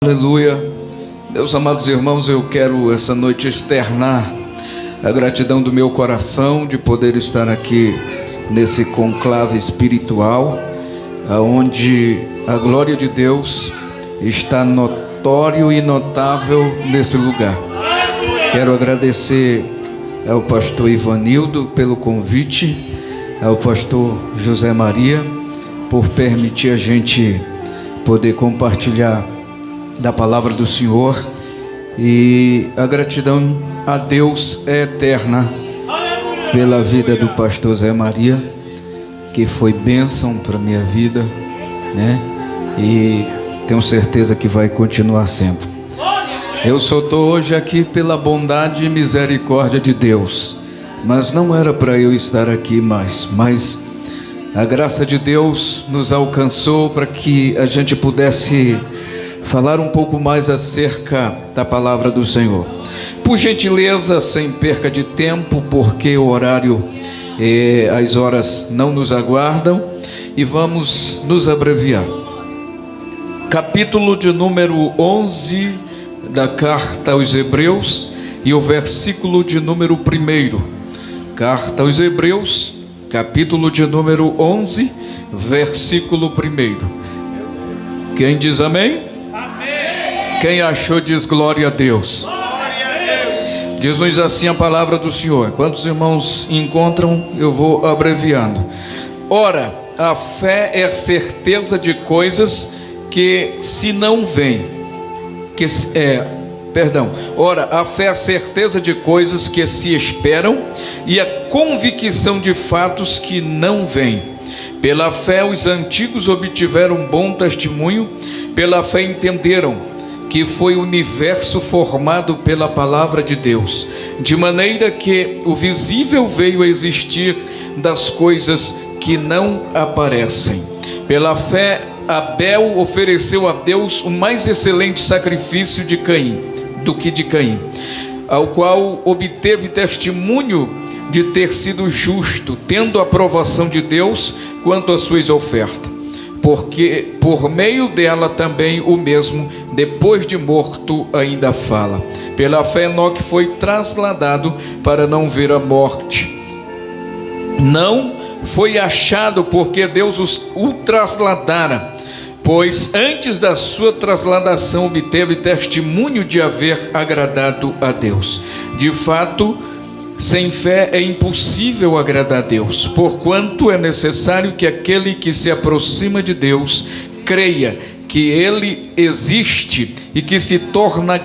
Aleluia. Meus amados irmãos, eu quero essa noite externar a gratidão do meu coração de poder estar aqui nesse conclave espiritual, onde a glória de Deus está notório e notável nesse lugar. Quero agradecer ao pastor Ivanildo pelo convite, ao pastor José Maria por permitir a gente poder compartilhar da palavra do Senhor, e a gratidão a Deus é eterna pela vida do pastor Zé Maria, que foi bênção para a minha vida, né? E tenho certeza que vai continuar sendo. Eu só estou hoje aqui pela bondade e misericórdia de Deus, mas não era para eu estar aqui mais, mas a graça de Deus nos alcançou para que a gente pudesse falar um pouco mais acerca da palavra do Senhor. Por gentileza, sem perca de tempo, porque o horário, as horas não nos aguardam, e vamos nos abreviar. Capítulo de número 11 da carta aos Hebreus e o versículo de número 1. Carta aos Hebreus, capítulo de número 11, versículo 1. Quem diz amém? Quem achou diz glória a Deus. Diz-nos assim a palavra do Senhor. Quantos irmãos encontram, eu vou abreviando. Ora, a fé é a certeza de coisas que se não veem. Ora, a fé é a certeza de coisas que se esperam e a convicção de fatos que não veem. Pela fé os antigos obtiveram bom testemunho. Pela fé entenderam que foi o universo formado pela palavra de Deus, de maneira que o visível veio a existir das coisas que não aparecem. Pela fé, Abel ofereceu a Deus o mais excelente sacrifício do que de Caim, ao qual obteve testemunho de ter sido justo, tendo a aprovação de Deus quanto às suas ofertas. Porque por meio dela também o mesmo, depois de morto, ainda fala. Pela fé Enoque foi trasladado para não ver a morte. Não foi achado porque Deus o trasladara, pois antes da sua trasladação obteve testemunho de haver agradado a Deus. De fato, sem fé é impossível agradar a Deus, porquanto é necessário que aquele que se aproxima de Deus creia que Ele existe e que se torna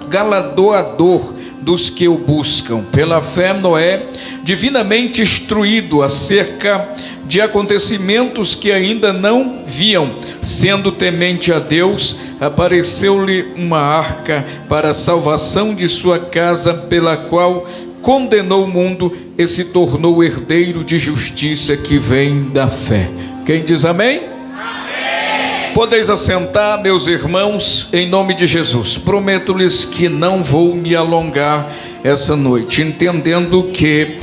galardoador dos que o buscam. Pela fé, Noé, divinamente instruído acerca de acontecimentos que ainda não viam, sendo temente a Deus, apareceu-lhe uma arca para a salvação de sua casa, pela qual condenou o mundo e se tornou herdeiro de justiça que vem da fé. Quem diz amém? Amém. Podeis assentar, meus irmãos, em nome de Jesus. Prometo-lhes que não vou me alongar essa noite, entendendo que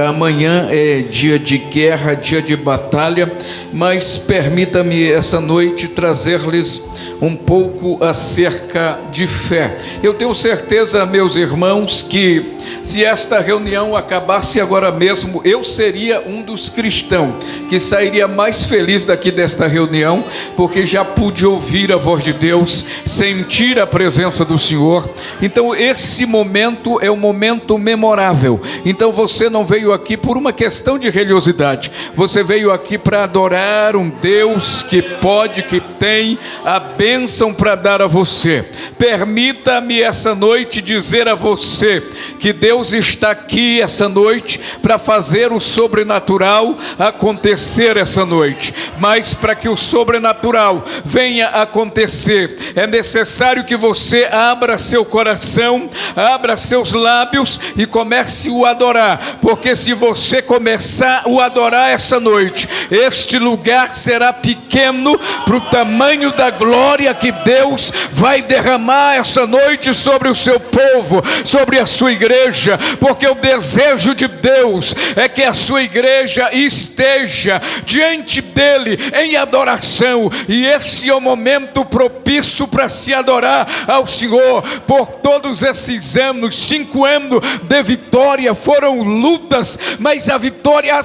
amanhã é dia de guerra, dia de batalha, mas permita-me essa noite trazer-lhes um pouco acerca de fé. Eu tenho certeza, meus irmãos, que se esta reunião acabasse agora mesmo, eu seria um dos cristãos que sairia mais feliz daqui desta reunião, porque já pude ouvir a voz de Deus, sentir a presença do Senhor. Então esse momento é um momento memorável. Então você não veio aqui por uma questão de religiosidade, você veio aqui para adorar um Deus que pode, que tem a bênção para dar a você. Permita-me essa noite dizer a você que Deus está aqui essa noite para fazer o sobrenatural acontecer essa noite, mas para que o sobrenatural venha acontecer, é necessário que você abra seu coração, abra seus lábios e comece a adorar, porque se você começar a adorar essa noite, este lugar será pequeno para o tamanho da glória que Deus vai derramar essa noite sobre o seu povo, sobre a sua igreja. igreja, porque o desejo de Deus é que a sua igreja esteja diante dele em adoração, e esse é o momento propício para se adorar ao Senhor. Por todos esses anos, 5 anos de vitória, foram lutas, mas as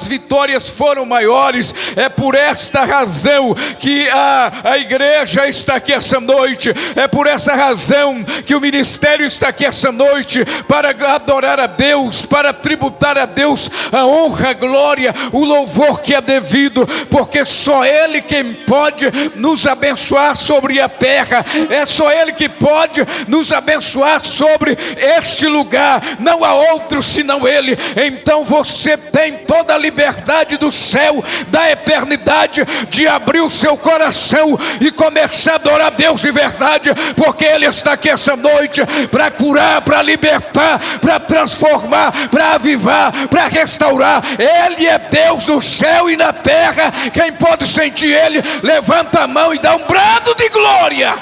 vitórias foram maiores. É por esta razão que a igreja está aqui essa noite, é por essa razão que o ministério está aqui essa noite, para adorar a Deus, para tributar a Deus a honra, a glória, o louvor que é devido, porque só Ele quem pode nos abençoar sobre a terra, é só Ele que pode nos abençoar sobre este lugar, não há outro senão Ele. Então você tem toda a liberdade do céu, da eternidade, de abrir o seu coração e começar a adorar a Deus de verdade, porque Ele está aqui essa noite para curar, para libertar, para transformar, para avivar, para restaurar. Ele é Deus no céu e na terra. Quem pode sentir Ele, levanta a mão e dá um brado de glória.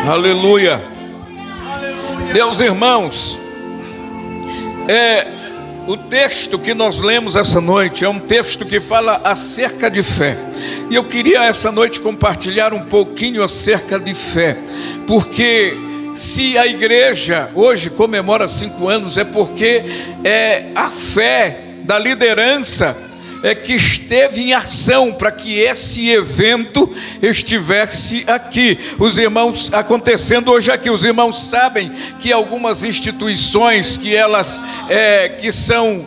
Aleluia. Meus irmãos, o texto que nós lemos essa noite é um texto que fala acerca de fé. E eu queria essa noite compartilhar um pouquinho acerca de fé, porque se a igreja hoje comemora 5 anos, é porque a fé da liderança que esteve em ação para que esse evento estivesse aqui. Os irmãos, acontecendo hoje aqui, os irmãos sabem que algumas instituições que elas que são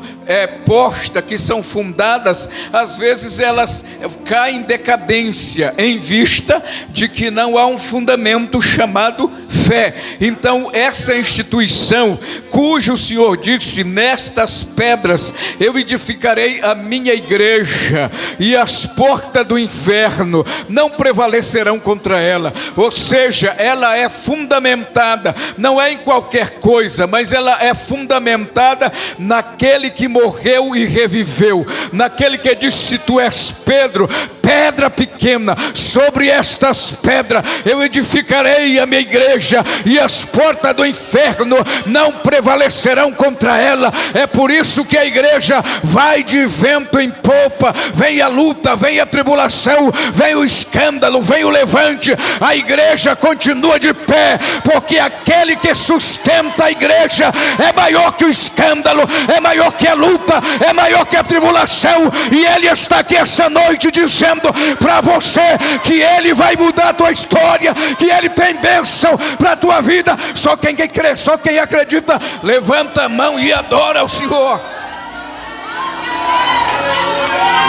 que são fundadas, às vezes elas caem em decadência em vista de que não há um fundamento chamado fé. Então essa instituição, cujo o Senhor disse: nestas pedras eu edificarei a minha igreja, e as portas do inferno não prevalecerão contra ela. Ou seja, ela é fundamentada, não é em qualquer coisa, mas ela é fundamentada naquele que morreu e reviveu, naquele que disse: tu és Pedro, pedra pequena, sobre estas pedras eu edificarei a minha igreja, e as portas do inferno não prevalecerão contra ela. É por isso que a igreja vai de vento em popa, vem a luta, vem a tribulação, vem o escândalo, vem o levante, a igreja continua de pé, porque aquele que sustenta a igreja é maior que o escândalo, é maior que a luta, é maior que a tribulação. E Ele está aqui essa noite dizendo para você que Ele vai mudar a tua história, que Ele tem bênção para a tua vida. Só quem crê, só quem acredita, levanta a mão e adora ao Senhor.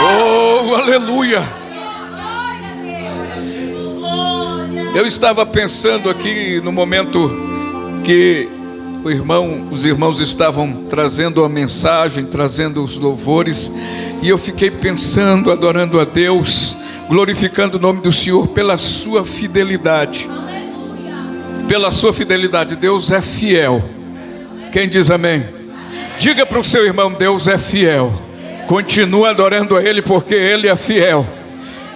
Oh, aleluia. Eu estava pensando aqui no momento que os irmãos estavam trazendo a mensagem, trazendo os louvores, e eu fiquei pensando, adorando a Deus, glorificando o nome do Senhor pela sua fidelidade. Pela sua fidelidade. Deus é fiel. Quem diz amém? Diga para o seu irmão: Deus é fiel. Continua adorando a Ele, porque Ele é fiel.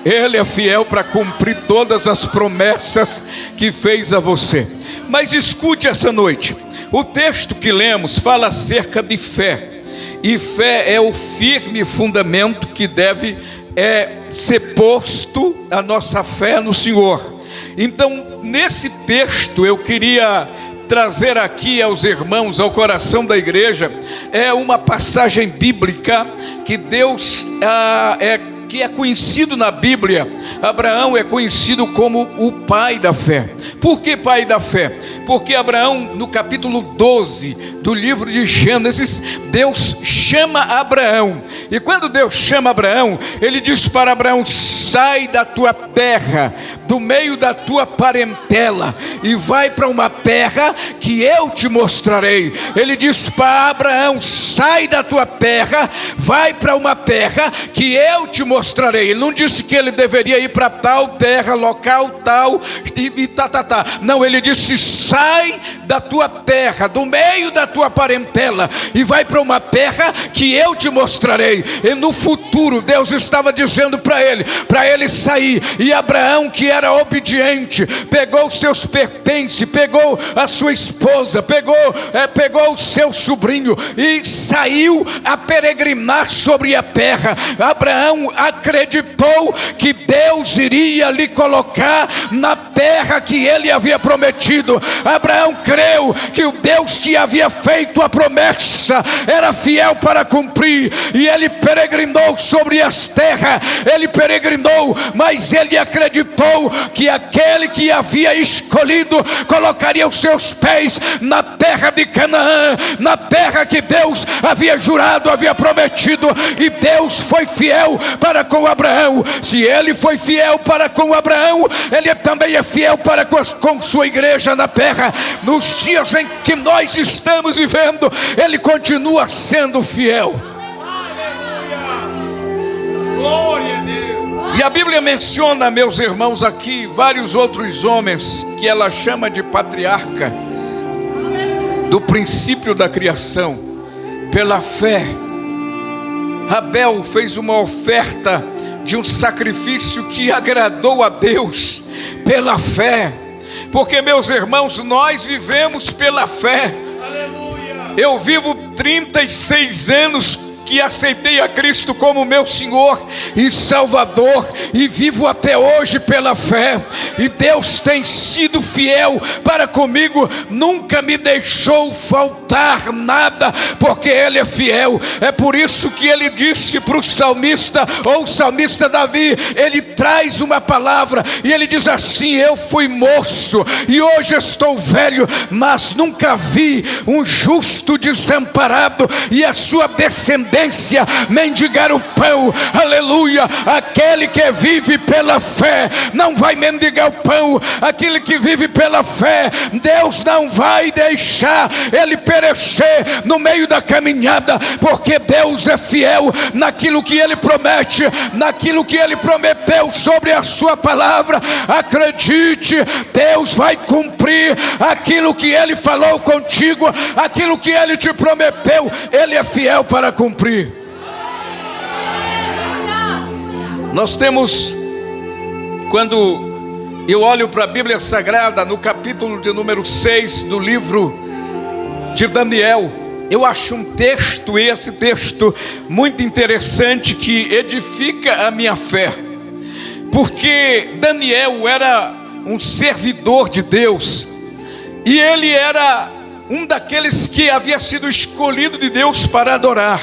Ele é fiel para cumprir todas as promessas que fez a você. Mas escute essa noite, o texto que lemos fala acerca de fé. E fé é o firme fundamento que deve ser posto a nossa fé no Senhor. Então, nesse texto eu queria trazer aqui aos irmãos, ao coração da igreja, uma passagem bíblica que Deus que é conhecido na Bíblia. Abraão é conhecido como o pai da fé. Por que pai da fé? Porque Abraão, no capítulo 12 do livro de Gênesis, Deus chama Abraão. E quando Deus chama Abraão, Ele diz para Abraão: sai da tua terra, do meio da tua parentela, e vai para uma terra que eu te mostrarei. Ele diz para Abraão: sai da tua terra, vai para uma terra que eu te mostrarei. Ele não disse que ele deveria ir para tal terra, local tal, Não, ele disse: sai sai da tua terra, do meio da tua parentela, e vai para uma terra que eu te mostrarei. E no futuro Deus estava dizendo para ele sair. E Abraão, que era obediente, pegou os seus pertences, pegou a sua esposa, pegou o seu sobrinho e saiu a peregrinar sobre a terra. Abraão acreditou que Deus iria lhe colocar na terra que ele havia prometido. Abraão creu que o Deus que havia feito a promessa era fiel para cumprir, e ele peregrinou sobre as terras. Ele peregrinou, mas ele acreditou que aquele que havia escolhido colocaria os seus pés na terra de Canaã, na terra que Deus havia jurado, havia prometido. E Deus foi fiel para com Abraão. Se ele foi fiel para com Abraão, ele também é fiel para com sua igreja na terra. Nos dias em que nós estamos vivendo, ele continua sendo fiel. Glória a Deus. E a Bíblia menciona, meus irmãos, aqui vários outros homens que ela chama de patriarca do princípio da criação. Pela fé, Abel fez uma oferta de um sacrifício que agradou a Deus. Pela fé, porque, meus irmãos, nós vivemos pela fé. Aleluia. Eu vivo 36 anos que aceitei a Cristo como meu Senhor e Salvador, e vivo até hoje pela fé. E Deus tem sido fiel para comigo, nunca me deixou faltar nada, porque Ele é fiel. É por isso que Ele disse para o salmista, ou o salmista Davi, ele traz uma palavra e ele diz assim: eu fui moço e hoje estou velho, mas nunca vi um justo desamparado e a sua descendência mendigar o pão. Aleluia. Aquele que vive pela fé não vai mendigar o pão. Aquele que vive pela fé, Deus não vai deixar ele perecer no meio da caminhada, porque Deus é fiel naquilo que ele promete, naquilo que ele prometeu sobre a sua palavra. Acredite, Deus vai cumprir aquilo que ele falou contigo, aquilo que ele te prometeu, ele é fiel para cumprir. Nós temos, quando eu olho para a Bíblia Sagrada, no capítulo de número 6 do livro de Daniel, eu acho esse texto muito interessante, que edifica a minha fé, porque Daniel era um servidor de Deus, e ele era um daqueles que havia sido escolhido de Deus para adorar.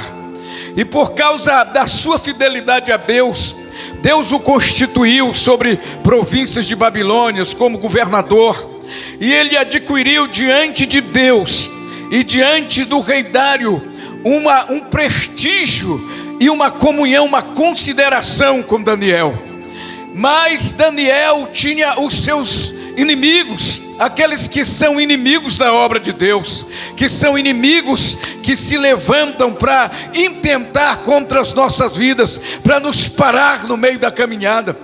E por causa da sua fidelidade a Deus, Deus o constituiu sobre províncias de Babilônia como governador. E ele adquiriu diante de Deus e diante do rei Dário um prestígio e uma comunhão, uma consideração com Daniel. Mas Daniel tinha os seus inimigos, aqueles que são inimigos da obra de Deus, que são inimigos que se levantam para intentar contra as nossas vidas, para nos parar no meio da caminhada.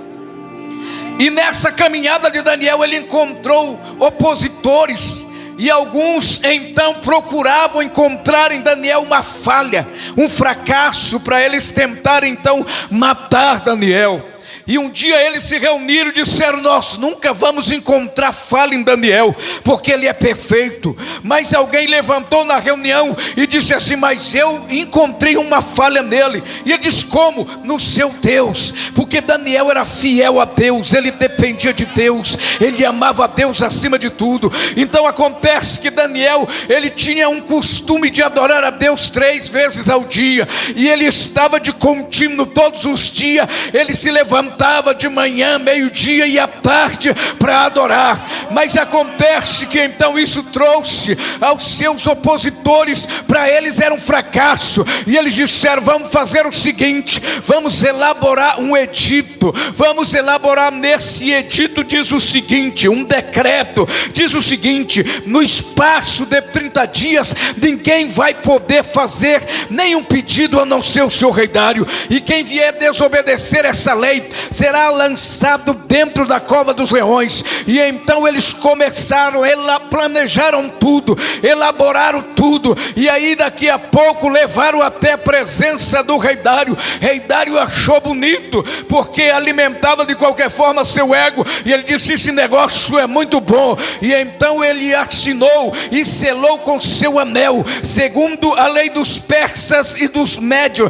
E nessa caminhada de Daniel, ele encontrou opositores, e alguns então procuravam encontrar em Daniel uma falha, um fracasso, para eles tentarem então matar Daniel. E um dia eles se reuniram e disseram: nós nunca vamos encontrar falha em Daniel, porque ele é perfeito. Mas alguém levantou na reunião e disse assim: mas eu encontrei uma falha nele. E ele disse: como? No seu Deus. Porque Daniel era fiel a Deus, ele dependia de Deus, ele amava a Deus acima de tudo. Então acontece que Daniel, ele tinha um costume de adorar a Deus 3 vezes ao dia, e ele estava de contínuo todos os dias. Ele se levantava de manhã, meio-dia e à tarde para adorar. Mas acontece que então isso trouxe aos seus opositores, para eles era um fracasso, e eles disseram: vamos fazer o seguinte, vamos elaborar um edito, vamos elaborar nesse edito, diz o seguinte, um decreto, diz o seguinte: no espaço de 30 dias, ninguém vai poder fazer nenhum pedido a não ser o seu rei Dário, e quem vier desobedecer essa lei, será lançado dentro da cova dos leões. E então eles começaram, planejaram tudo, elaboraram tudo, e aí daqui a pouco levaram até a presença do rei Dário. Rei Dário achou bonito, porque alimentava de qualquer forma seu ego, e ele disse: esse negócio é muito bom. E então ele assinou e selou com seu anel, segundo a lei dos persas e dos médios.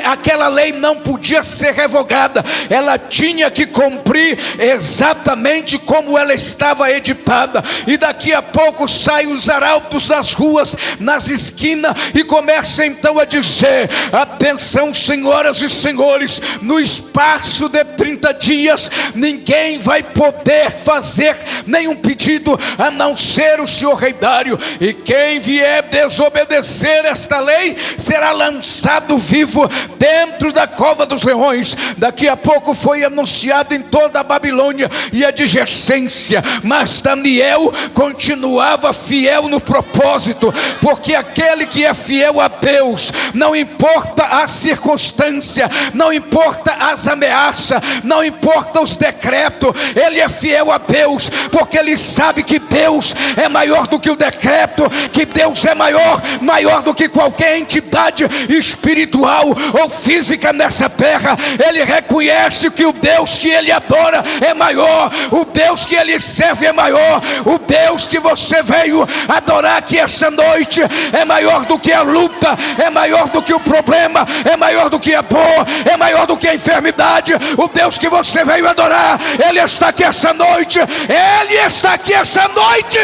Aquela lei não podia ser revogada, ela tinha que cumprir exatamente como ela estava editada. E daqui a pouco saem os arautos das ruas, nas esquinas, e começa então a dizer: atenção, senhoras e senhores, no espaço de 30 dias ninguém vai poder fazer nenhum pedido a não ser o senhor rei Dário, e quem vier desobedecer esta lei será lançado vivo dentro da cova dos leões. Daqui a pouco foi anunciado em toda a Babilônia e a adjacência, mas Daniel continuava fiel no propósito, porque aquele que é fiel a Deus, não importa a circunstância, não importa as ameaças, não importa os decretos, ele é fiel a Deus, porque ele sabe que Deus é maior do que o decreto, que Deus é maior do que qualquer entidade espiritual ou física nessa terra. Ele reconhece que o Deus que ele adora é maior, o Deus que ele serve é maior, o Deus que você veio adorar aqui essa noite é maior do que a luta, é maior do que o problema, é maior do que a dor, é maior do que a enfermidade. O Deus que você veio adorar, ele está aqui essa noite, ele está aqui essa noite.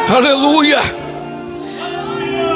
Aleluia.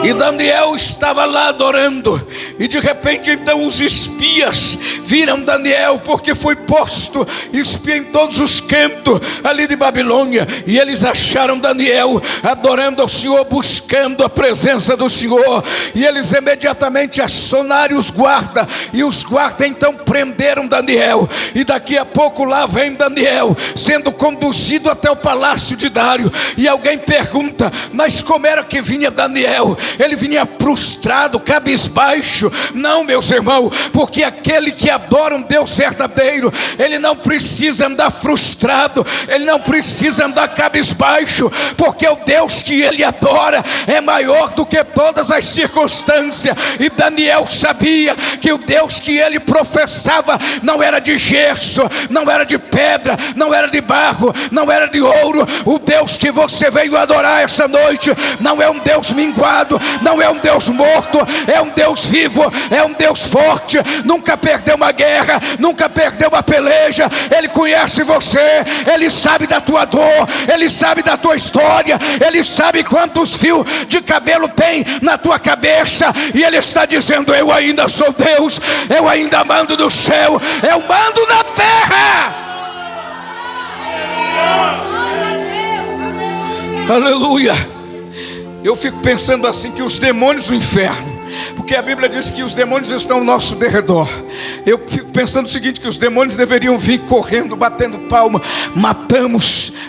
E Daniel estava lá adorando, e de repente então os espias viram Daniel, porque foi posto espia em todos os cantos ali de Babilônia, e eles acharam Daniel adorando ao Senhor, buscando a presença do Senhor, e eles imediatamente acionaram os guardas, e os guardas então prenderam Daniel, e daqui a pouco lá vem Daniel sendo conduzido até o palácio de Dário. E alguém pergunta: mas como era que vinha Daniel? Ele vinha prostrado, cabisbaixo? Não, meus irmãos, porque aquele que adora um Deus verdadeiro, ele não precisa andar frustrado, ele não precisa andar cabisbaixo, porque o Deus que ele adora é maior do que todas as circunstâncias. E Daniel sabia que o Deus que ele professava não era de gesso, não era de pedra, não era de barro, não era de ouro. O Deus que você veio adorar essa noite não é um Deus minguado, não é um Deus morto, é um Deus vivo, é um Deus forte, nunca perdeu uma guerra, nunca perdeu uma peleja. Ele conhece você, ele sabe da tua dor, ele sabe da tua história, ele sabe quantos fios de cabelo tem na tua cabeça, e ele está dizendo: eu ainda sou Deus, eu ainda mando do céu, eu mando na terra. Aleluia. Eu fico pensando assim, que os demônios do inferno, porque a Bíblia diz que os demônios estão ao nosso derredor. Eu fico pensando o seguinte: que os demônios deveriam vir correndo, batendo palma.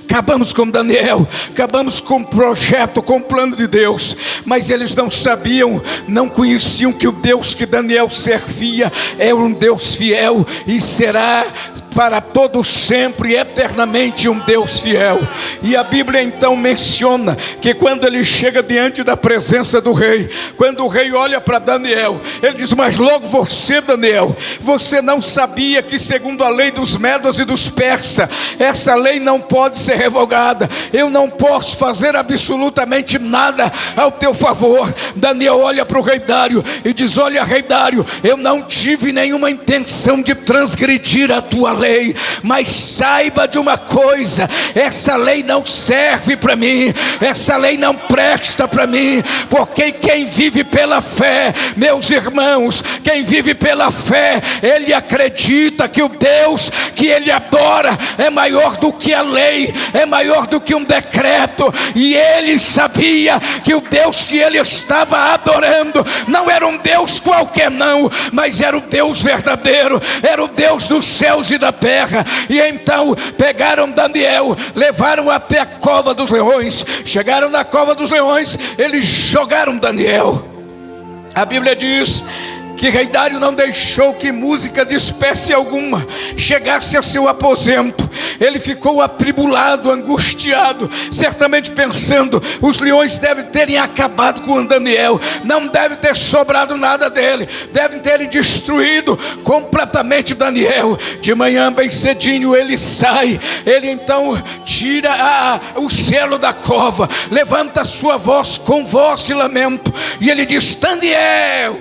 Acabamos com Daniel, acabamos com o projeto, com o plano de Deus. Mas eles não sabiam, não conheciam que o Deus que Daniel servia é um Deus fiel, e será para todo sempre, eternamente, um Deus fiel. E a Bíblia então menciona que quando ele chega diante da presença do rei, quando o rei olha para Daniel, ele diz: mas logo você, Daniel, você não sabia que segundo a lei dos medos e dos persas, essa lei não pode ser revogada, eu não posso fazer absolutamente nada ao teu favor. Daniel olha para o rei Dário e diz: olha, rei Dário, eu não tive nenhuma intenção de transgredir a tua lei, mas saiba de uma coisa: essa lei não serve para mim, essa lei não presta para mim, porque quem vive pela fé, meus irmãos, quem vive pela fé, ele acredita que o Deus que ele adora é maior do que a lei, é maior do que um decreto. E ele sabia que o Deus que ele estava adorando não era um Deus qualquer não, mas era o Deus verdadeiro, era o Deus dos céus e da terra. E então pegaram Daniel, levaram até a cova dos leões. Chegaram na cova dos leões, eles jogaram Daniel. A Bíblia diz que rei Dário não deixou que música de espécie alguma chegasse a seu aposento. Ele ficou atribulado, angustiado, certamente pensando: os leões devem terem acabado com Daniel, não deve ter sobrado nada dele, devem terem destruído completamente Daniel. De manhã bem cedinho ele sai, ele então tira o selo da cova, levanta a sua voz com voz de lamento, e ele diz: Daniel,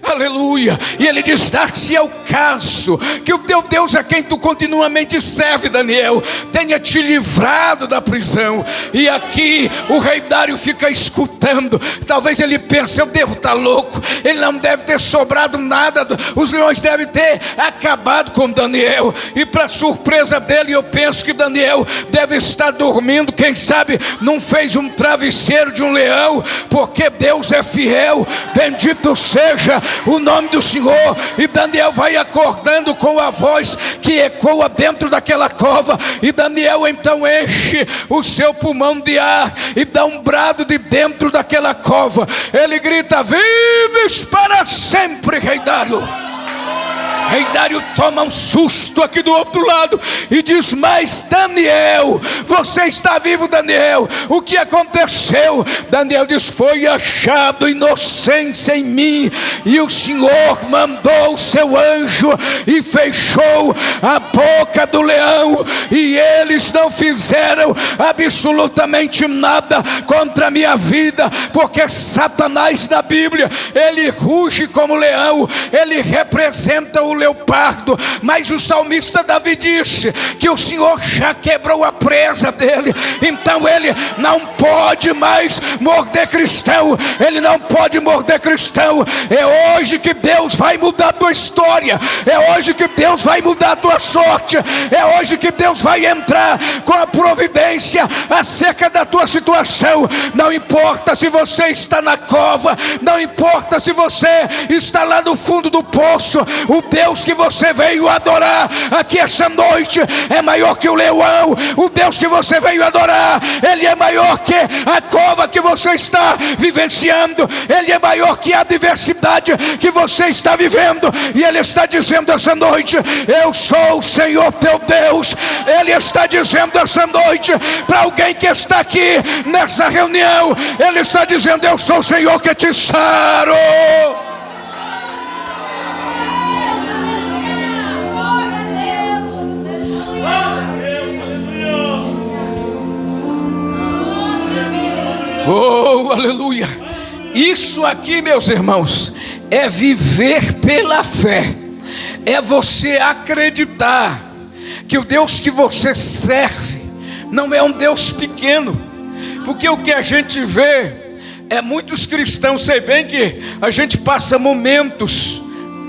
aleluia. E ele diz: dar-se ao caso que o teu Deus, a quem tu continuamente serve, Daniel, tenha te livrado da prisão. E aqui o rei Dário fica escutando. Talvez ele pense: eu devo estar louco, ele não deve ter sobrado nada, os leões devem ter acabado com Daniel. E para surpresa dele, eu penso que Daniel deve estar dormindo, quem sabe não fez um travesseiro de um leão, porque Deus é fiel, bendito seja o nome do Senhor. E Daniel vai acordando com a voz que ecoa dentro daquela cova, e Daniel então enche o seu pulmão de ar e dá um brado de dentro daquela cova. Ele grita: vives para sempre, rei Dário. Rei Dário toma um susto aqui do outro lado e diz: mas Daniel, você está vivo, Daniel? O que aconteceu? Daniel diz: foi achado inocência em mim, e o Senhor mandou o seu anjo e fechou a boca do leão, e eles não fizeram absolutamente nada contra a minha vida, porque Satanás na Bíblia, ele ruge como leão, ele representa o leopardo, mas o salmista Davi disse que o Senhor já quebrou a presa dele, então ele não pode mais morder cristão, ele não pode morder cristão. É hoje que Deus vai mudar a tua história, é hoje que Deus vai mudar a tua sorte, é hoje que Deus vai entrar com a providência acerca da tua situação. Não importa se você está na cova, não importa se você está lá no fundo do poço, o Deus que você veio adorar aqui essa noite é maior que o leão. O Deus que você veio adorar, ele é maior que a cova que você está vivenciando, ele é maior que a adversidade que você está vivendo, e ele está dizendo essa noite: eu sou o Senhor teu Deus. Ele está dizendo essa noite para alguém que está aqui nessa reunião, ele está dizendo: eu sou o Senhor que te saro. Oh, aleluia. Isso aqui, meus irmãos, é viver pela fé, é você acreditar que o Deus que você serve não é um Deus pequeno, porque o que a gente vê é muitos cristãos. Sei bem que a gente passa momentos,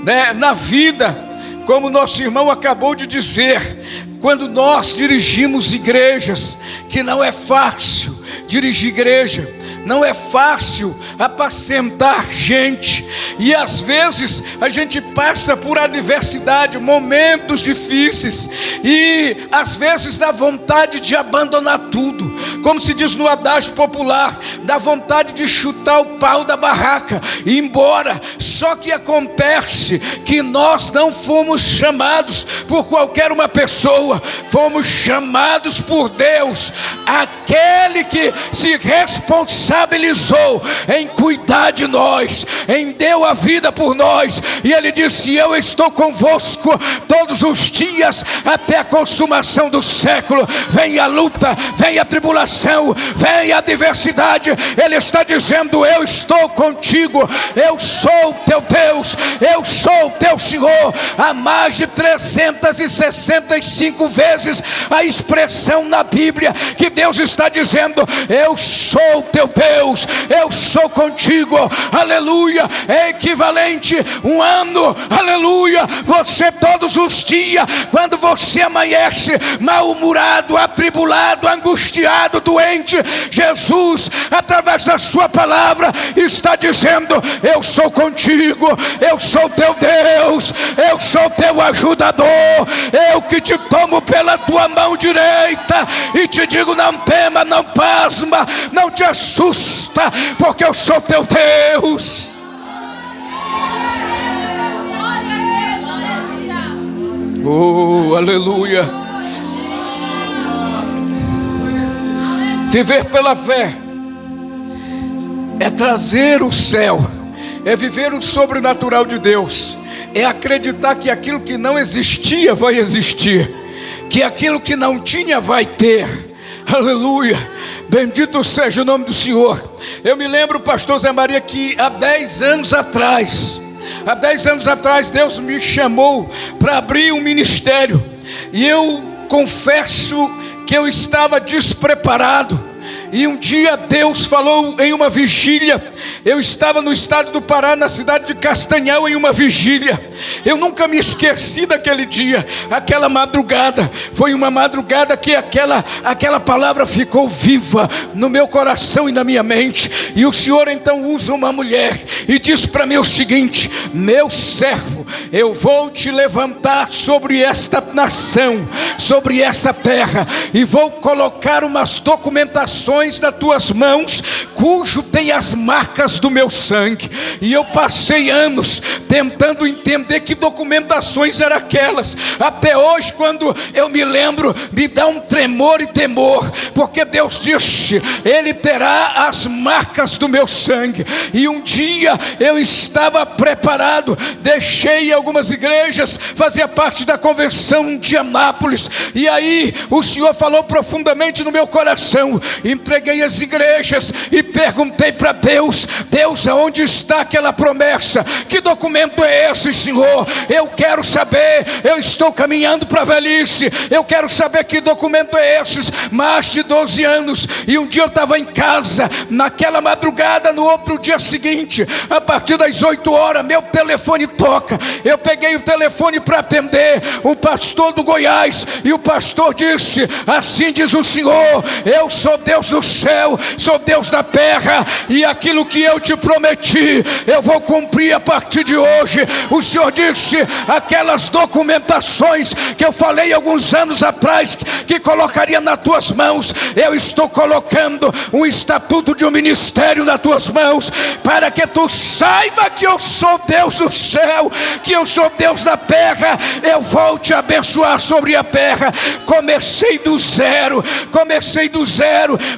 né, na vida, como nosso irmão acabou de dizer, quando nós dirigimos igrejas, que não é fácil dirigir igreja, não é fácil apacentar gente, e às vezes a gente passa por adversidade, momentos difíceis, e às vezes dá vontade de abandonar tudo, como se diz no adágio popular, dá vontade de chutar o pau da barraca e ir embora. Só que acontece que nós não fomos chamados por qualquer uma pessoa, fomos chamados por Deus, aquele que se responsabilizou em cuidar de nós, em deu a vida por nós, e ele disse: eu estou convosco todos os dias até a consumação do século. Vem a luta, vem a tribulação, vem a adversidade, ele está dizendo: eu estou contigo, eu sou o teu Deus, eu sou o teu Senhor. Há mais de 365 vezes a expressão na Bíblia que Deus está dizendo: eu sou o teu Deus, eu sou contigo, aleluia. É equivalente um ano, aleluia. Você todos os dias, quando você amanhece mal-humorado, atribulado, angustiado, doente, Jesus, através da sua palavra, está dizendo: eu sou contigo, eu sou teu Deus, eu sou teu ajudador, eu que te tomo pela tua mão direita e te digo: não tema, não pasma, não te assusta, porque eu sou teu Deus. Oh, aleluia. Viver pela fé é trazer o céu, é viver o sobrenatural de Deus, é acreditar que aquilo que não existia vai existir, que aquilo que não tinha vai ter. Aleluia, bendito seja o nome do Senhor. Eu me lembro, pastor Zé Maria, que há 10 anos atrás Deus me chamou para abrir um ministério, e eu confesso que eu estava despreparado. E um dia Deus falou em uma vigília. Eu estava no estado do Pará, na cidade de Castanhal, em uma vigília. Eu nunca me esqueci daquele dia, aquela madrugada. Foi uma madrugada que aquela palavra ficou viva no meu coração e na minha mente. E o Senhor então usa uma mulher e diz para mim o seguinte: meu servo, eu vou te levantar sobre esta nação, sobre essa terra, e vou colocar umas documentações nas tuas mãos, cujo tem as marcas do meu sangue. E eu passei anos tentando entender que documentações eram aquelas. Até hoje, quando eu me lembro, me dá um tremor e temor, porque Deus disse: Ele terá as marcas do meu sangue. E um dia eu estava preparado, deixei algumas igrejas, fazia parte da conversão de Anápolis, e aí o Senhor falou profundamente no meu coração. Entreguei as igrejas e perguntei para Deus: Deus, aonde está aquela promessa? Que documento é esse, Senhor? Eu quero saber. Eu estou caminhando para a velhice, eu quero saber que documento é esse. Mais de 12 anos. E um dia eu estava em casa, naquela madrugada, no outro dia seguinte, a partir das 8 horas, meu telefone toca. Eu peguei o telefone para atender, o pastor do Goiás, e o pastor disse: assim diz o Senhor, eu sou Deus do céu, sou Deus da terra, e aquilo que eu te prometi, eu vou cumprir a partir de hoje. O Senhor disse: aquelas documentações que eu falei alguns anos atrás, que colocaria nas tuas mãos, eu estou colocando um estatuto de um ministério nas tuas mãos, para que tu saiba que eu sou Deus do céu, que eu sou Deus da terra. Eu vou te abençoar sobre a terra. Comecei do zero,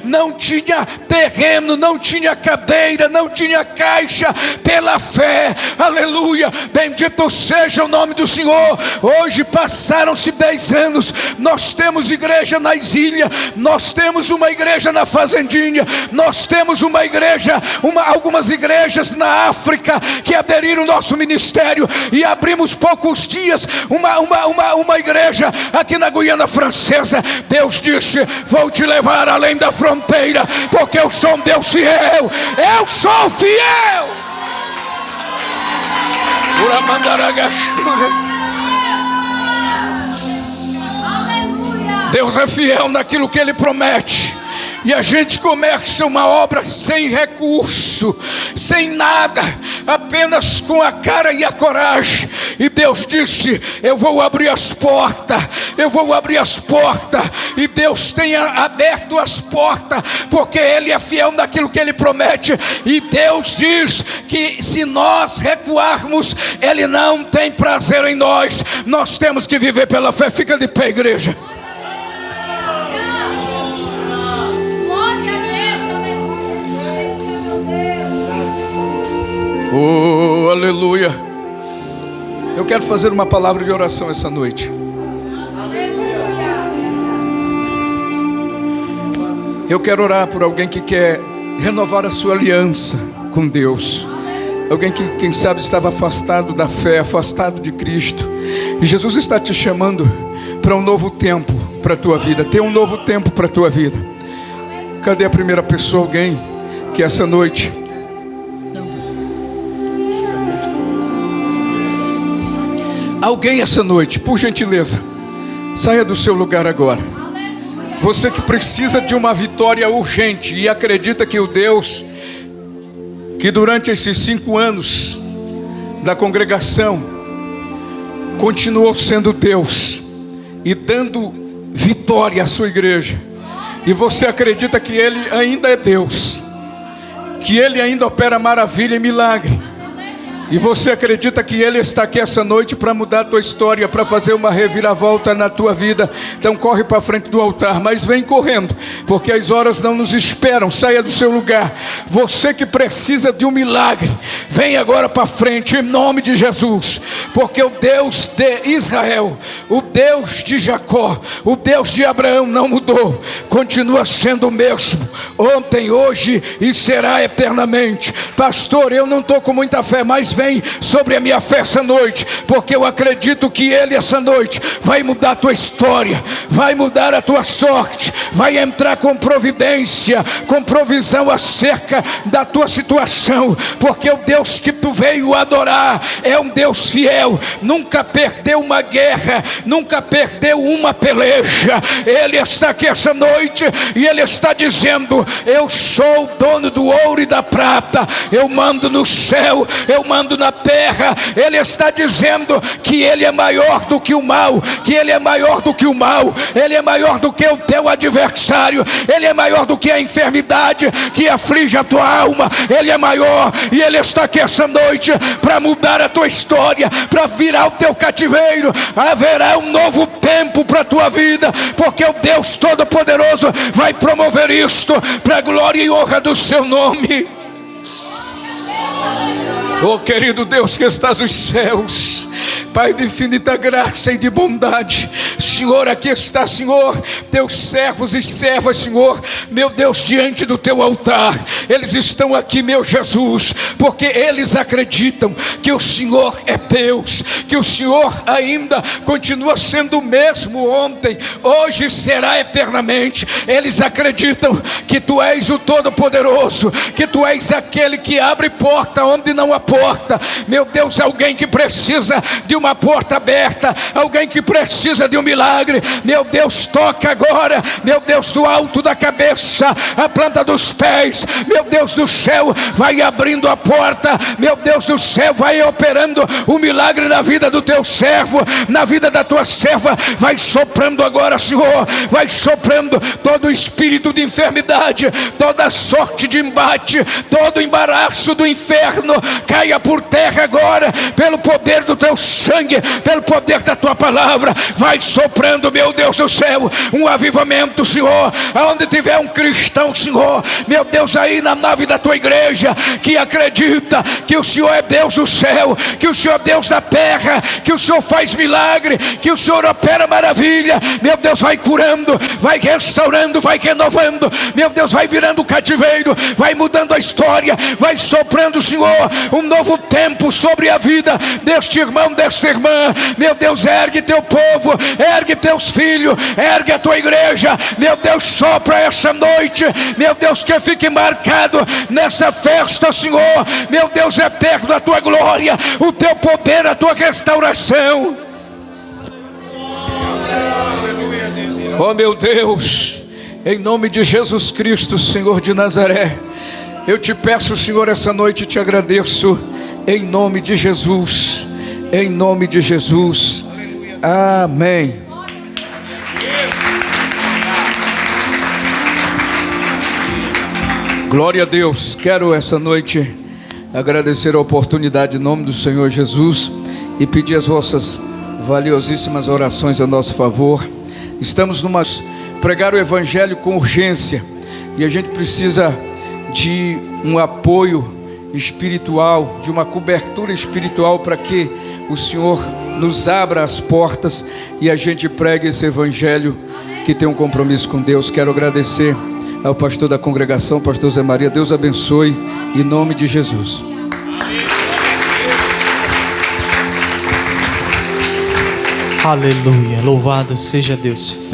não tinha terreno, não tinha cadeira, não tinha caixa. Pela fé, aleluia, bendito seja o nome do Senhor. Hoje passaram-se 10 anos, nós temos igreja nas ilhas, nós temos uma igreja na fazendinha, nós temos uma igreja, algumas igrejas na África que aderiram ao nosso ministério, e abrimos poucos dias uma igreja aqui na Guiana Francesa. Deus disse: vou te levar além da fronteira, porque eu sou um Deus fiel, eu sou fiel. Deus é fiel naquilo que Ele promete. E a gente começa uma obra sem recurso, sem nada, apenas com a cara e a coragem. E Deus disse: eu vou abrir as portas, eu vou abrir as portas. E Deus tem aberto as portas, porque Ele é fiel naquilo que Ele promete. E Deus diz que se nós recuarmos, Ele não tem prazer em nós. Nós temos que viver pela fé. Fica de pé, igreja. Oh, aleluia. Eu quero fazer uma palavra de oração essa noite. Eu quero orar por alguém que quer renovar a sua aliança com Deus. Alguém que, quem sabe, estava afastado da fé, afastado de Cristo. E Jesus está te chamando para um novo tempo para a tua vida. Tem um novo tempo para a tua vida. Cadê a primeira pessoa? Alguém que essa noite... Alguém essa noite, por gentileza, saia do seu lugar agora. Você que precisa de uma vitória urgente e acredita que o Deus que durante esses 5 anos da congregação continuou sendo Deus e dando vitória à sua igreja, e você acredita que Ele ainda é Deus, que Ele ainda opera maravilha e milagre, E você acredita que Ele está aqui essa noite para mudar a tua história, para fazer uma reviravolta na tua vida? Então corre para frente do altar, mas vem correndo, porque as horas não nos esperam. Saia do seu lugar. Você que precisa de um milagre, vem agora para frente em nome de Jesus, porque o Deus de Israel, o Deus de Jacó, o Deus de Abraão não mudou, continua sendo o mesmo, ontem, hoje e será eternamente. Pastor, eu não estou com muita fé, mas vem sobre a minha fé essa noite, porque eu acredito que Ele essa noite vai mudar a tua história, vai mudar a tua sorte, vai entrar com providência, com provisão acerca da tua situação, porque o Deus que tu veio adorar é um Deus fiel, nunca perdeu uma guerra, nunca perdeu uma peleja. Ele está aqui essa noite e Ele está dizendo: eu sou o dono do ouro e da prata, eu mando no céu, eu mando na terra. Ele está dizendo que Ele é maior do que o mal, que Ele é maior do que o mal, Ele é maior do que o teu adversário, Ele é maior do que a enfermidade que aflige a tua alma. Ele é maior e Ele está aqui essa noite para mudar a tua história, para virar o teu cativeiro. Haverá um novo tempo para a tua vida, porque o Deus Todo-Poderoso vai promover isto para a glória e honra do seu nome. Oh querido Deus que estás nos céus, Pai de infinita graça e de bondade, Senhor, aqui está, Senhor, teus servos e servas, Senhor, meu Deus, diante do teu altar. Eles estão aqui, meu Jesus, porque eles acreditam que o Senhor é Deus, que o Senhor ainda continua sendo o mesmo ontem, hoje e será eternamente. Eles acreditam que tu és o Todo-Poderoso, que tu és aquele que abre porta onde não há porta. Meu Deus, alguém que precisa de uma porta aberta, alguém que precisa de um milagre, meu Deus, toca agora, meu Deus, do alto da cabeça, a planta dos pés, meu Deus do céu, vai abrindo a porta, meu Deus do céu, vai operando o milagre na vida do teu servo, na vida da tua serva. Vai soprando agora, Senhor, vai soprando todo o espírito de enfermidade, toda sorte de embate, todo o embaraço do inferno, caia por terra agora, pelo poder do teu sangue, pelo poder da tua palavra. Vai soprando, meu Deus do céu, um avivamento, Senhor, aonde tiver um cristão, Senhor, meu Deus, aí na nave da tua igreja, que acredita que o Senhor é Deus do céu, que o Senhor é Deus da terra, que o Senhor faz milagre, que o Senhor opera maravilha, meu Deus, vai curando, vai restaurando, vai renovando, meu Deus, vai virando o cativeiro, vai mudando a história, vai soprando, Senhor, um novo tempo sobre a vida deste irmão, desta irmã. Meu Deus, ergue teu povo, ergue teus filhos, ergue a tua igreja, meu Deus, sopra essa noite, meu Deus, que fique marcado nessa festa, Senhor, meu Deus eterno, a tua glória, o teu poder, a tua restauração. Oh meu Deus, em nome de Jesus Cristo, Senhor de Nazaré, eu te peço, Senhor, essa noite te agradeço, em nome de Jesus, em nome de Jesus, amém. Glória a Deus. Quero essa noite agradecer a oportunidade em nome do Senhor Jesus e pedir as vossas valiosíssimas orações a nosso favor. Estamos pregar o evangelho com urgência e a gente precisa de um apoio espiritual, de uma cobertura espiritual para que o Senhor nos abra as portas e a gente pregue esse evangelho que tem um compromisso com Deus. Quero agradecer ao pastor da congregação, pastor Zé Maria. Deus abençoe em nome de Jesus. Aleluia, louvado seja Deus.